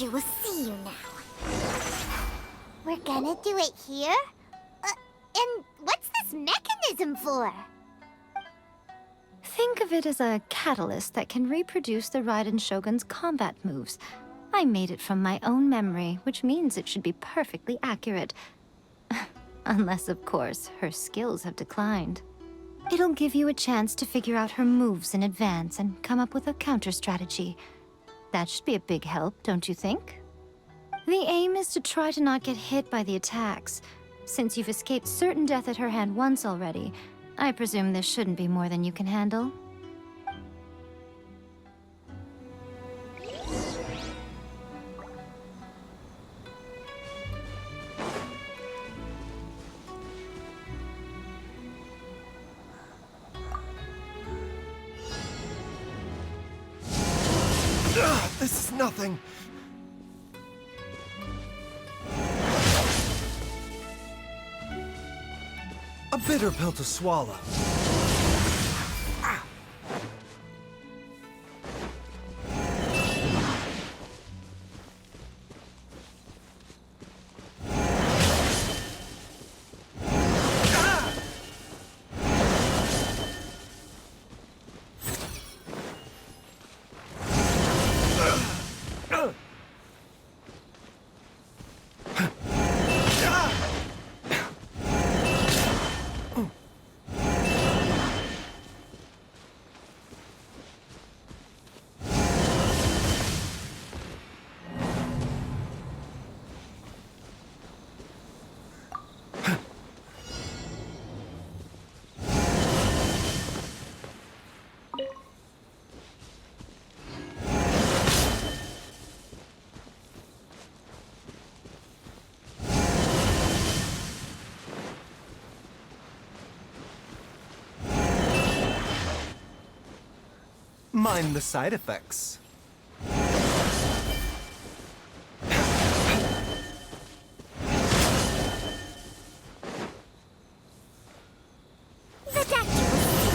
doctor will see you now. We're gonna do it here? And what's this mechanism for? Think of it as a catalyst that can reproduce the Raiden Shogun's combat moves. I made it from my own memory, which means it should be perfectly accurate. Unless, of course, her skills have declined. It'll give you a chance to figure out her moves in advance and come up with a counter strategy. That should be a big help, don't you think? The aim is to try to not get hit by the attacks. Since you've escaped certain death at her hand once already, I presume this shouldn't be more than you can handle. This is nothing. A bitter pill to swallow. Mind the side effects. The doctor will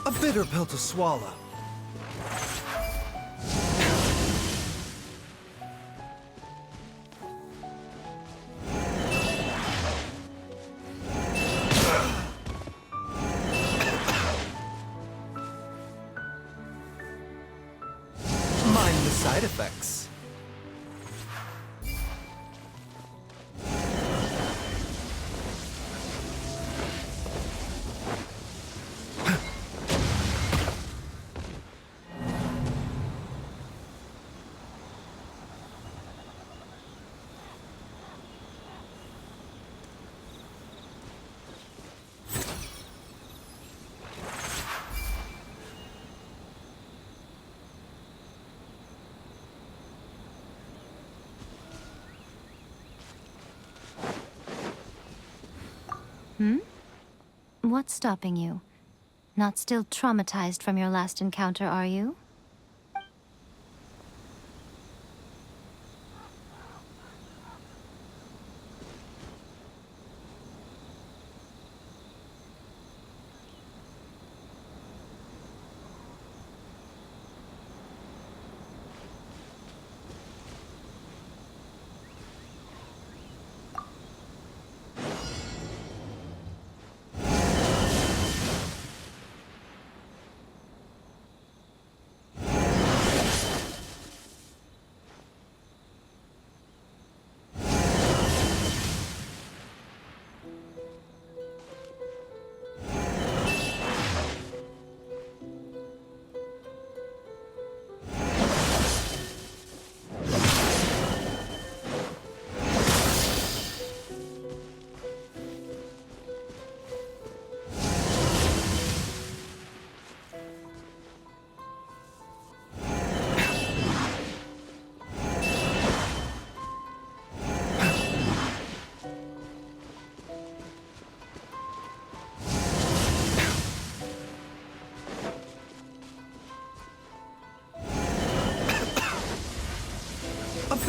A bitter pill to swallow. Mind the side effects. What's stopping you? Not still traumatized from your last encounter, are you?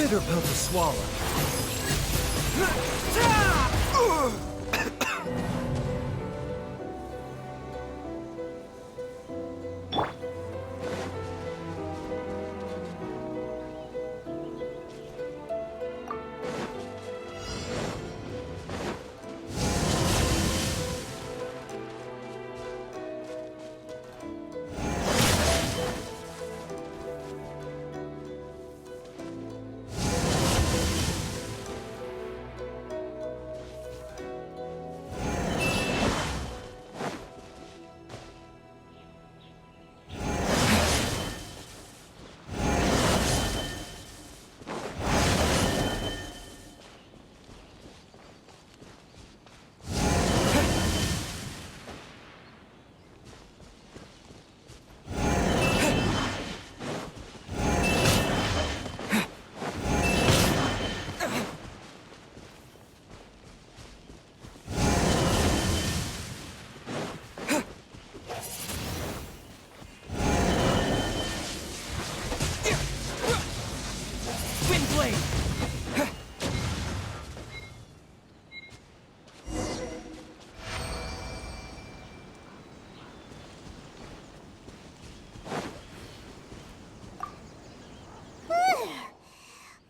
bitter pill to swallow.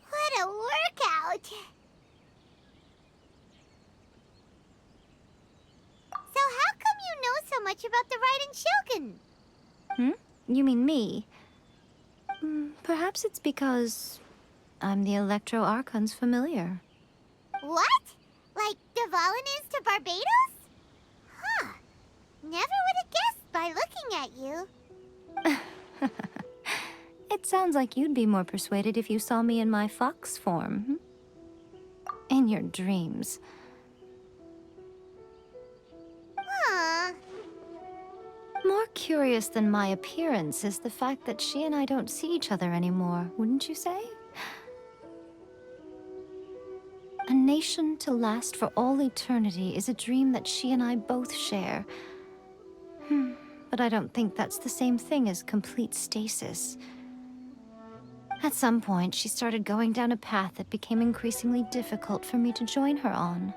What a workout! So how come you know so much about the Raiden Shogun? You mean me? Perhaps it's because I'm the Electro Archon's familiar. What? Like Dvalin is to Barbados? Huh. Never would have guessed by looking at you. It sounds like you'd be more persuaded if you saw me in my fox form. In your dreams. Aw. More curious than my appearance is the fact that she and I don't see each other anymore, wouldn't you say? A nation to last for all eternity is a dream that she and I both share. But I don't think that's the same thing as complete stasis. At some point, she started going down a path that became increasingly difficult for me to join her on.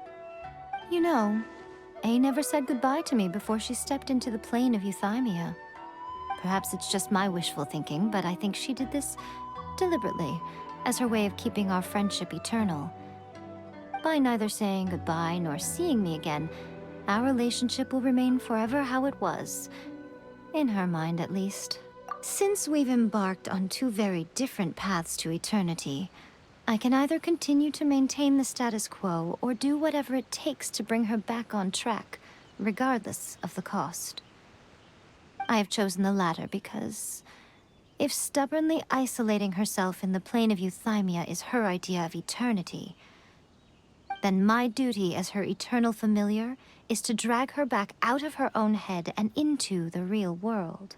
You know, A never said goodbye to me before she stepped into the plane of Euthymia. Perhaps it's just my wishful thinking, but I think she did this deliberately, as her way of keeping our friendship eternal. By neither saying goodbye nor seeing me again, our relationship will remain forever how it was. In her mind, at least. Since we've embarked on two very different paths to eternity, I can either continue to maintain the status quo or do whatever it takes to bring her back on track, regardless of the cost. I have chosen the latter because if stubbornly isolating herself in the plane of Euthymia is her idea of eternity, then my duty as her eternal familiar is to drag her back out of her own head and into the real world.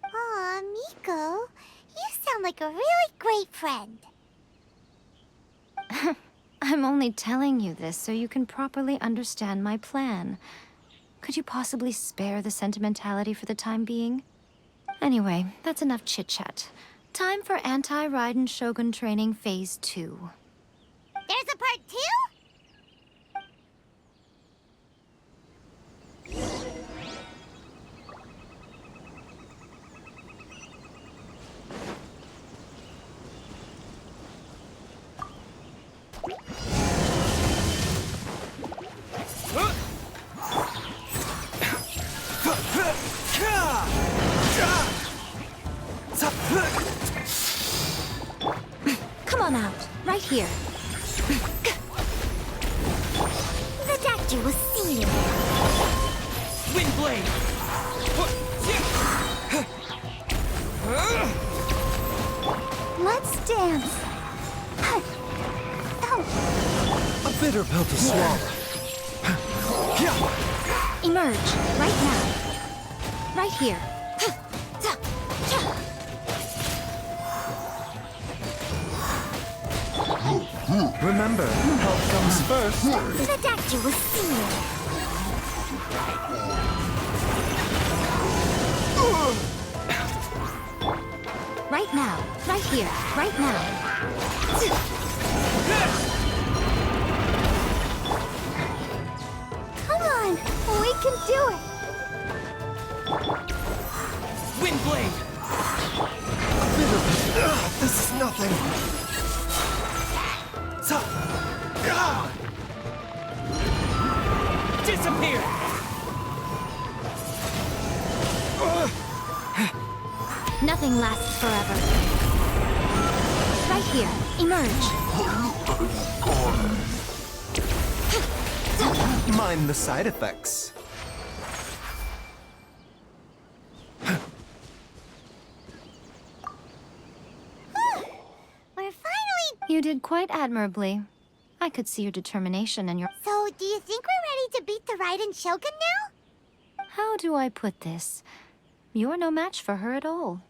Aw, Miko, you sound like a really great friend. I'm only telling you this so you can properly understand my plan. Could you possibly spare the sentimentality for the time being? Anyway, that's enough chit-chat. Time for Anti-Raiden Shogun Training Phase 2. There's a part 2? Come on out, right here. The doctor will see you. Windblade! Let's dance. Oh, A bitter pill to swallow. Emerge, right now. Right here. Remember, health comes first. the doctor will see you. Right now, right here, right now. Come on, we can do it. Windblade! This is nothing. Disappear! Nothing lasts forever. Right here, emerge. Mind the side effects. We're finally... You did quite admirably. I could see your determination and your... So, do you think we're ready to beat the Raiden Shogun now? How do I put this? You're no match for her at all.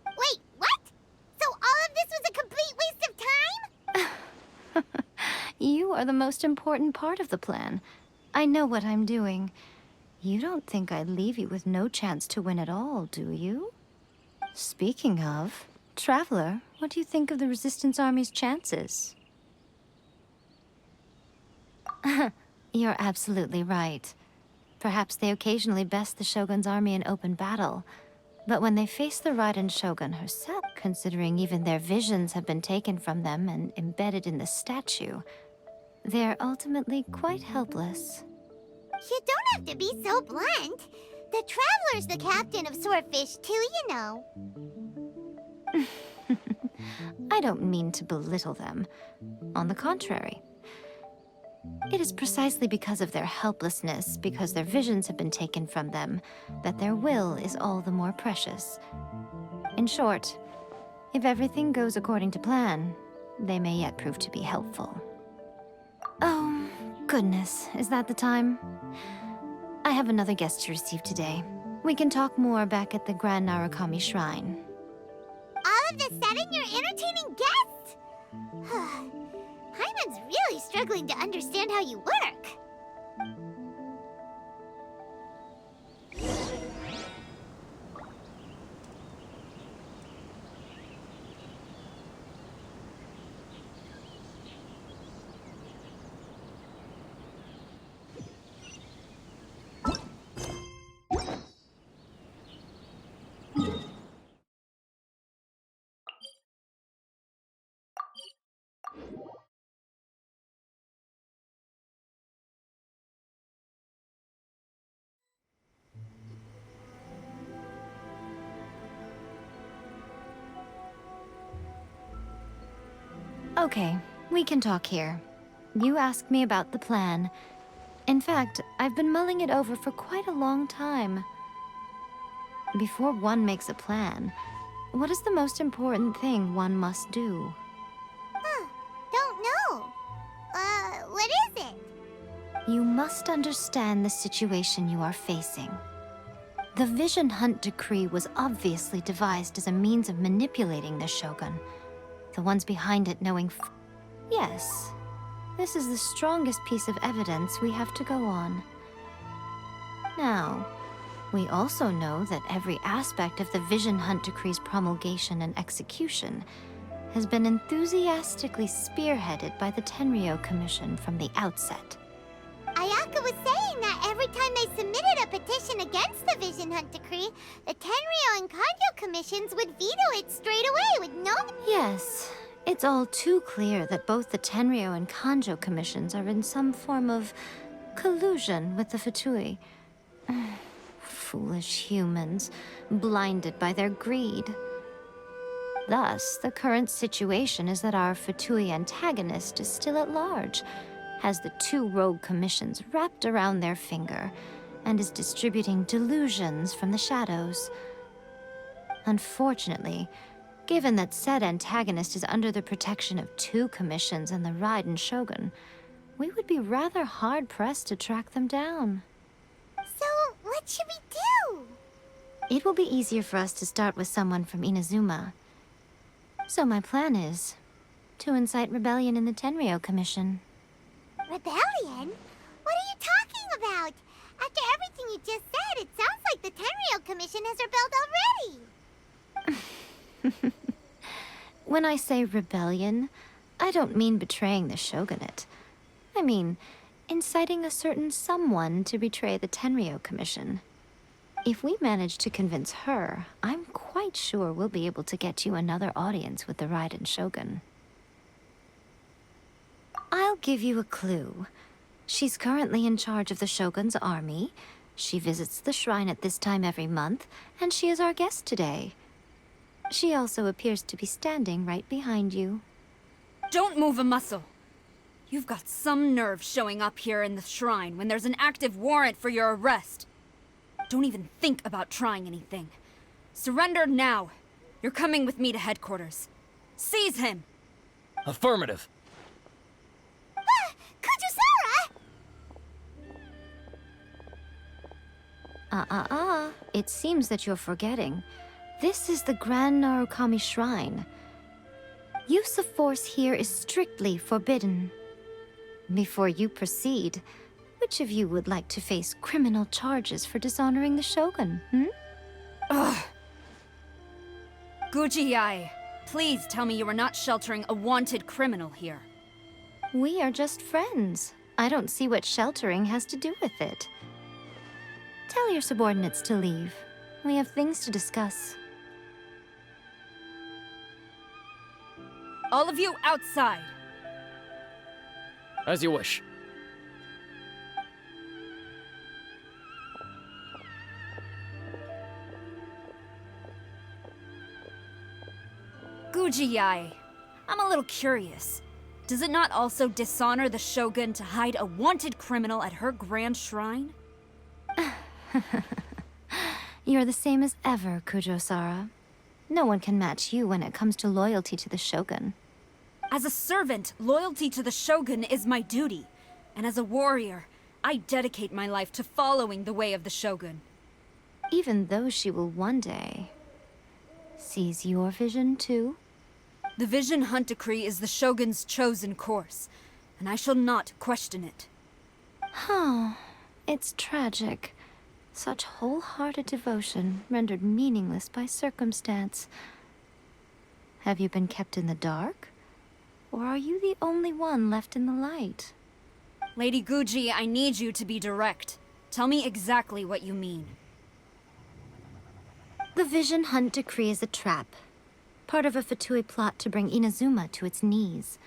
Wait, what? So all of this was a complete waste of time? You are the most important part of the plan. I know what I'm doing. You don't think I'd leave you with no chance to win at all, do you? Speaking of, Traveler, what do you think of the Resistance Army's chances? You're absolutely right. Perhaps they occasionally best the Shogun's army in open battle. But when they face the Raiden Shogun herself, considering even their visions have been taken from them and embedded in the statue, they're ultimately quite helpless. You don't have to be so blunt. The Traveler's the captain of Swordfish too, you know. I don't mean to belittle them. On the contrary. It is precisely because of their helplessness, because their visions have been taken from them, that their will is all the more precious. In short, if everything goes according to plan, they may yet prove to be helpful. Oh, goodness, is that the time? I have another guest to receive today. We can talk more back at the Grand Narukami Shrine. All of a sudden, you're entertaining guests? Hyman's really struggling to understand how you work. Okay, we can talk here. You asked me about the plan. In fact, I've been mulling it over for quite a long time. Before one makes a plan, what is the most important thing one must do? Don't know. What is it? You must understand the situation you are facing. The Vision Hunt Decree was obviously devised as a means of manipulating the Shogun. The ones behind it knowing Yes, this is the strongest piece of evidence we have to go on. Now, we also know that every aspect of the Vision Hunt Decree's promulgation and execution has been enthusiastically spearheaded by the Tenryou Commission from the outset. Ayaka was saying that every time they submitted a petition against the Vision Hunt Decree, the Tenryou and Kanjo commissions would veto it straight away with no... Yes, it's all too clear that both the Tenryou and Kanjo commissions are in some form of collusion with the Fatui. Foolish humans, blinded by their greed. Thus, the current situation is that our Fatui antagonist is still at large, has the two rogue commissions wrapped around their finger, and is distributing delusions from the shadows. Unfortunately, given that said antagonist is under the protection of two commissions and the Raiden Shogun, we would be rather hard-pressed to track them down. So, what should we do? It will be easier for us to start with someone from Inazuma. So my plan is to incite rebellion in the Tenryou Commission. Rebellion? What are you talking about? After everything you just said, it sounds like the Tenryou Commission has rebelled already. When I say rebellion, I don't mean betraying the shogunate. I mean, inciting a certain someone to betray the Tenryou Commission. If we manage to convince her, I'm quite sure we'll be able to get you another audience with the Raiden Shogun. I'll give you a clue. She's currently in charge of the Shogun's army. She visits the shrine at this time every month, and she is our guest today. She also appears to be standing right behind you. Don't move a muscle. You've got some nerve showing up here in the shrine when there's an active warrant for your arrest. Don't even think about trying anything. Surrender now. You're coming with me to headquarters. Seize him! Affirmative. Kujusara! It seems that you're forgetting. This is the Grand Narukami Shrine. Use of force here is strictly forbidden. Before you proceed, which of you would like to face criminal charges for dishonoring the Shogun, Ugh. Guji-ai, please tell me you are not sheltering a wanted criminal here. We are just friends. I don't see what sheltering has to do with it. Tell your subordinates to leave. We have things to discuss. All of you outside. As you wish. Guji-ai, I'm a little curious. Does it not also dishonor the Shogun to hide a wanted criminal at her grand shrine? You're the same as ever, Kujo-sara. No one can match you when it comes to loyalty to the Shogun. As a servant, loyalty to the Shogun is my duty. And as a warrior, I dedicate my life to following the way of the Shogun. Even though she will one day seize your vision too? The Vision Hunt Decree is the Shogun's chosen course, and I shall not question it. Oh, it's tragic. Such wholehearted devotion rendered meaningless by circumstance. Have you been kept in the dark? Or are you the only one left in the light? Lady Guji, I need you to be direct. Tell me exactly what you mean. The Vision Hunt Decree is a trap. Part of a Fatui plot to bring Inazuma to its knees.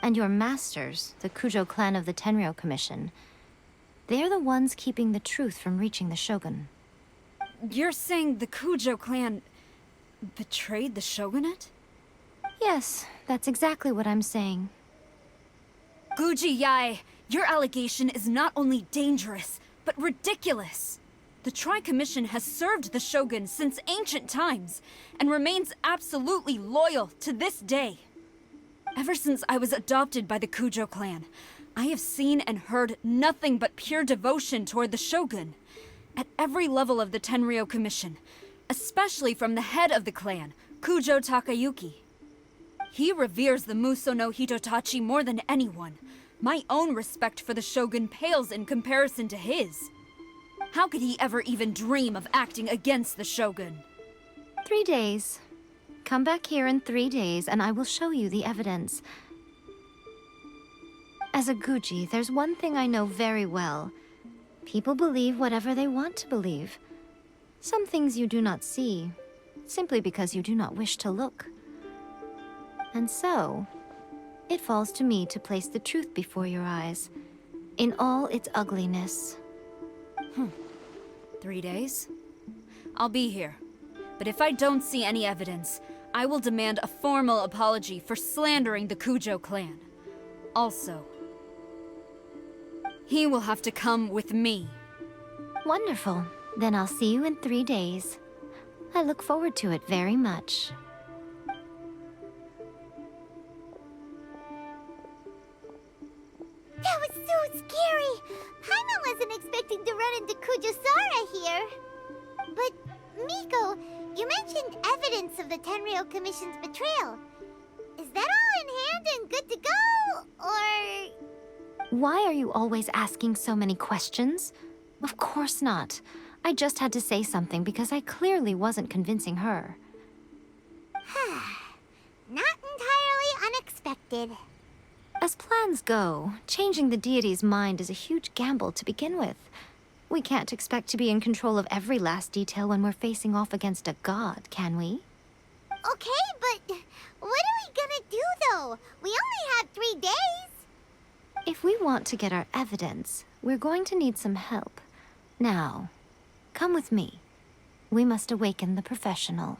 And your masters, the Kujo clan of the Tenryou Commission, they're the ones keeping the truth from reaching the Shogun. You're saying the Kujo clan betrayed the Shogunate? Yes, that's exactly what I'm saying. Guji-ai, your allegation is not only dangerous, but ridiculous. The Tri-Commission has served the Shogun since ancient times, and remains absolutely loyal to this day. Ever since I was adopted by the Kujo clan, I have seen and heard nothing but pure devotion toward the Shogun. At every level of the Tenryou Commission, especially from the head of the clan, Kujo Takayuki. He reveres the Muso no Hitotachi more than anyone. My own respect for the Shogun pales in comparison to his. How could he ever even dream of acting against the Shogun? 3 days. Come back here in 3 days and I will show you the evidence. As a Guji, there's one thing I know very well. People believe whatever they want to believe. Some things you do not see, simply because you do not wish to look. And so, it falls to me to place the truth before your eyes, in all its ugliness. 3 days? I'll be here. But if I don't see any evidence, I will demand a formal apology for slandering the Kujo clan. Also, he will have to come with me. Wonderful. Then I'll see you in 3 days. I look forward to it very much. That was so scary! Paimon wasn't expecting to run into Kujusara here. But, Miko, you mentioned evidence of the Tenryou Commission's betrayal. Is that all in hand and good to go, or...? Why are you always asking so many questions? Of course not. I just had to say something because I clearly wasn't convincing her. expected. As plans go, changing the deity's mind is a huge gamble to begin with. We can't expect to be in control of every last detail when we're facing off against a god, can we? Okay, but what are we gonna do, though? We only have 3 days. If we want to get our evidence, we're going to need some help. Now, come with me. We must awaken the professional.